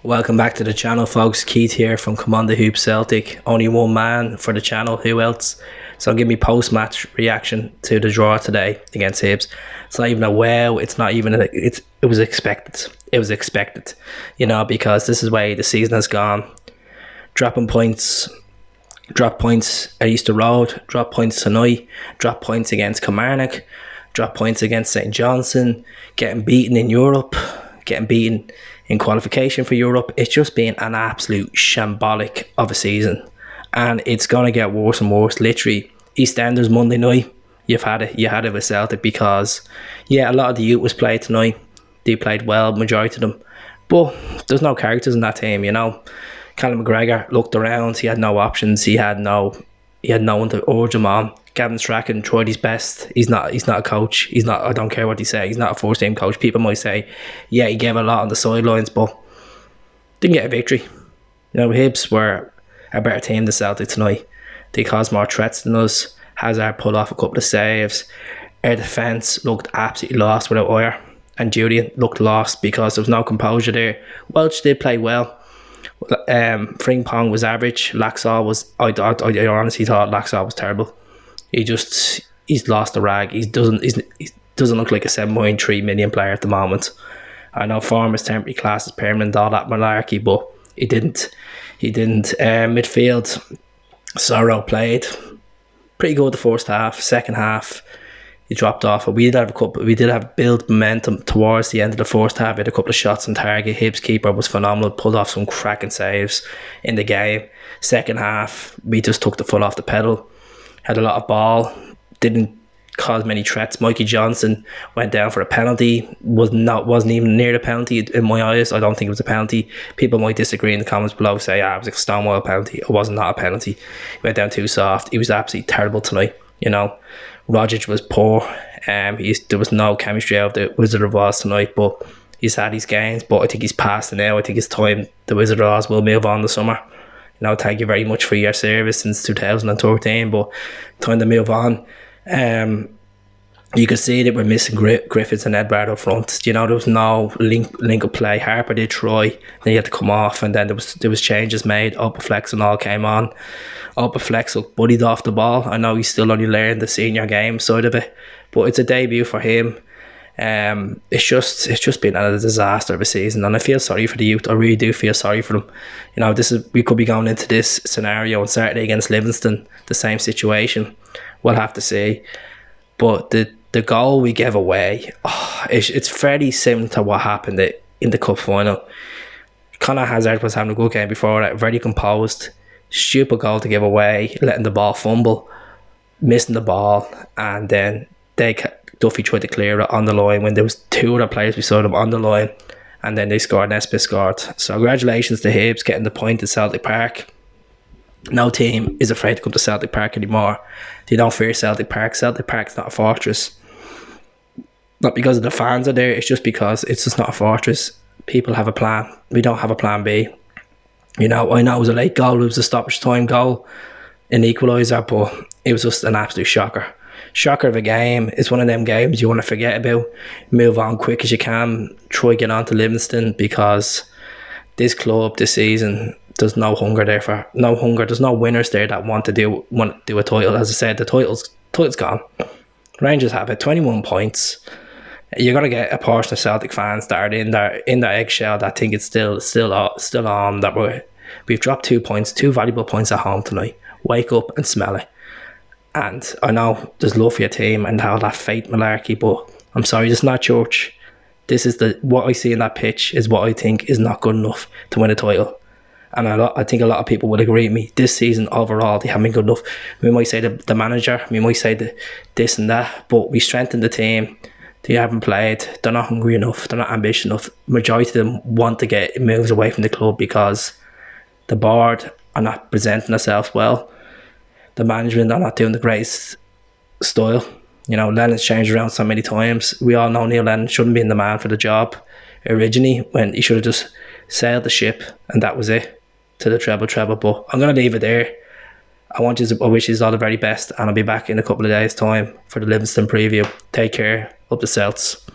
Welcome back to the channel, folks. Keith here from Come On the Hibs Celtic. Only one man for the channel. Who else? So give me post-match reaction to the draw today against Hibs. It's not even a wow. It's not even it was expected. It was expected, because this is where the season has gone. Dropping points. Drop points at Easter Road. Drop points tonight. Drop points against Kilmarnock. Drop points against St Johnstone. Getting beaten in Europe. Getting beaten in qualification for Europe. It's just been an absolute shambolic of a season, and it's gonna get worse and worse. Literally, EastEnders Monday night, you had it with Celtic, because a lot of the youth was played tonight. They played well, majority of them, but there's no characters in that team. Callum McGregor looked around. He had no options. He had no one to urge him on. Gavin Strachan tried his best. He's not a coach. He's not. I don't care what they say. He's not a first team coach. People might say, he gave a lot on the sidelines, but didn't get a victory. Hibs were a better team than Celtic tonight. They caused more threats than us. Hazard pulled off a couple of saves. Our defence looked absolutely lost without Oyer, and Julian looked lost because there was no composure there. Welch did play well. Frimpong was average. Laxall was. I honestly thought Laxall was terrible. He's lost the rag. He doesn't look like a 7.3 million player at the moment. I know form is temporary, class is permanent, all that malarkey, but he didn't. Midfield, Sorrow played pretty good the first half. Second half, he dropped off. But we did have build momentum towards the end of the first half. We had a couple of shots on target. Hibs keeper was phenomenal. Pulled off some cracking saves in the game. Second half, we just took the foot off the pedal. Had a lot of ball. Didn't cause many threats. Mikey Johnson went down for a penalty. Wasn't even near the penalty in my eyes. I don't think it was a penalty. People might disagree in the comments below. Say, it was a Stonewall penalty. It was not a penalty. He went down too soft. He was absolutely terrible tonight. Rogic was poor. There was no chemistry out of the Wizard of Oz tonight, but he's had his games. But I think he's past it now. I think it's time the Wizard of Oz will move on this summer. Thank you very much for your service since 2013, but time to move on. You could see that we're missing Griffiths and Edward up front. There was no link of play. Harper did try, then he had to come off, and then there was changes made. Flex and all came on. Flex looked buddied off the ball. I know he's still only learning the senior game side of it, but it's a debut for him. It's just been a disaster of a season, and I feel sorry for the youth. I really do feel sorry for them. We could be going into this scenario on Saturday against Livingston, the same situation. We'll have to see. But the goal we gave away, it's fairly similar to what happened in the cup final. Conor Hazard was having a good game before that, very composed. Stupid goal to give away, letting the ball fumble, missing the ball, and then Duffy tried to clear it on the line when there was two other players beside him on the line, and then they scored. Nesbitt scored. So congratulations to Hibs getting the point at Celtic Park. No team is afraid to come to Celtic Park anymore. They don't fear Celtic Park. Celtic Park's not a fortress. Not because of the fans are there, it's just because it's just not a fortress. People have a plan. We don't have a plan B. I know it was a late goal. It was a stoppage time goal, an equaliser, but it was just an absolute shocker. Shocker of a game. It's one of them games you want to forget about. Move on quick as you can. Try get on to Livingston, because this club this season, there's no hunger there There's no winners there that want to do a title. As I said, the title's gone. Rangers have it, 21 points. You're gonna get a portion of Celtic fans that are in their eggshell that think it's still on, that we've dropped 2 points, 2 valuable points at home tonight. Wake up and smell it. And I know there's love for your team and all that fate malarkey, but I'm sorry, it's not church. This is what I see in that pitch is what I think is not good enough to win a title. And I think a lot of people would agree with me. This season overall, they haven't been good enough. We might say the manager, we might say this and that, but we strengthened the team. They haven't played. They're not hungry enough. They're not ambitious enough. Majority of them want to get moves away from the club because the board are not presenting themselves well. The management are not doing the greatest style. Lennon's changed around so many times. We all know Neil Lennon shouldn't be in the man for the job originally, when he should have just sailed the ship and that was it, to the treble. But I'm going to leave it there. I wish you all the very best, and I'll be back in a couple of days' time for the Livingston preview. Take care. Up the Celts.